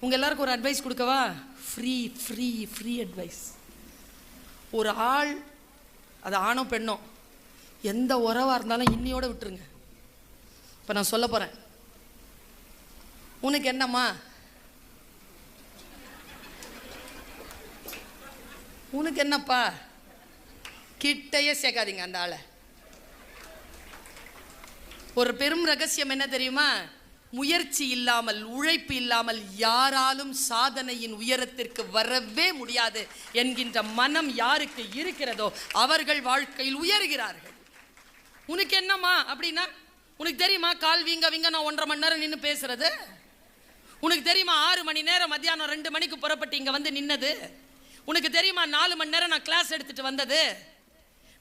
உங்கள் எல்லாருக்கும் ஒரு அட்வைஸ் கொடுக்கவா? Free free free advice. ஒரு ஆள், அது ஆணோ பெண்ணோ, எந்த உறவாக இருந்தாலும் இன்னியோட விட்டுருங்க. இப்போ நான் சொல்ல போகிறேன். உனக்கு என்னம்மா, உனக்கு என்னப்பா, கிட்டையே சேர்க்காதீங்க அந்த ஆளை. ஒரு பெரும் ரகசியம் என்ன தெரியுமா? முயற்சி இல்லாமல், உழைப்பு இல்லாமல் யாராலும் சாதனையின் உயரத்திற்கு வரவே முடியாது என்கின்ற மனம் யாருக்கு இருக்கிறதோ அவர்கள் வாழ்க்கையில் உயர்கிறார்கள். உனக்கு என்னம்மா அப்படின்னா, உனக்கு தெரியுமா கால் வீங்க வீங்க நான் 1.5 மணி நேரம் நின்று பேசுறது? உனக்கு தெரியுமா 6 மணி நேரம் மத்தியானம் 2 மணிக்கு புறப்பட்டு இங்கே வந்து நின்னது? உனக்கு தெரியுமா 4 மணி நேரம் நான் கிளாஸ் எடுத்துட்டு வந்தது?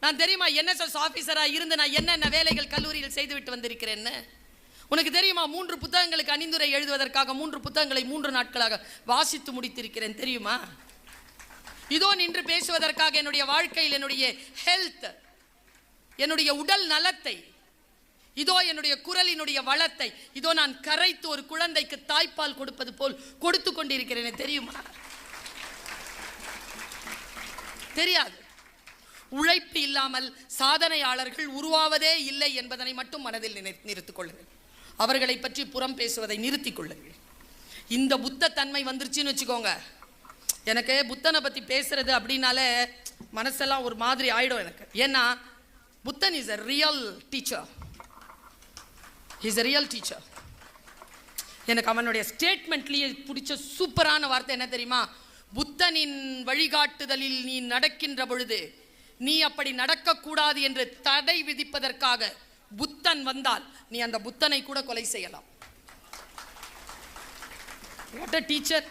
நான் தெரியுமா என்எஸ்எஸ் ஆஃபீஸராக இருந்து நான் என்னென்ன வேலைகள் கல்லூரியில் செய்துவிட்டு வந்திருக்கிறேன்னு? உனக்கு தெரியுமா 3 புத்தகங்களுக்கு அணிந்துரை எழுதுவதற்காக 3 புத்தகங்களை 3 நாட்களாக வாசித்து முடித்திருக்கிறேன் தெரியுமா? இதோ நின்று பேசுவதற்காக என்னுடைய வாழ்க்கையில் என்னுடைய ஹெல்த், என்னுடைய உடல் நலத்தை, இதோ என்னுடைய குரலினுடைய வளத்தை இதோ நான் கரைத்து ஒரு குழந்தைக்கு தாய்ப்பால் கொடுப்பது போல் கொடுத்து கொண்டிருக்கிறேன் தெரியுமா? தெரியாது. உழைப்பு இல்லாமல் சாதனையாளர்கள் உருவாவதே இல்லை என்பதனை மட்டும் மனதில் நிறுத்திக் கொள்ளுங்கள். அவர்களை பற்றி புறம் பேசுவதை நிறுத்திக் கொள்ளுங்கள். இந்த புத்த தன்மை வந்துருச்சுன்னு வச்சுக்கோங்க, எனக்கு புத்தனை பற்றி பேசுறது அப்படின்னாலே மனசெல்லாம் ஒரு மாதிரி ஆயிடும் எனக்கு. ஏன்னா புத்தன் is a real teacher. he is a real teacher. எனக்கு அவனுடைய ஸ்டேட்மெண்ட்லேயே பிடிச்ச சூப்பரான வார்த்தை என்ன தெரியுமா? புத்தனின் வழிகாட்டுதலில் நீ நடக்கின்ற பொழுது நீ அப்படி நடக்கக்கூடாது என்று தடை விதிப்பதற்காக புத்தன் வந்தால் நீ அந்த புத்தனை கூட கொலை செய்யலாம். What a teacher.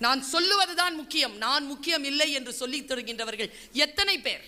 நான் சொல்லுவதுதான் முக்கியம், நான் முக்கியம் இல்லை என்று சொல்லி தருகின்றவர்கள் எத்தனை பேர்?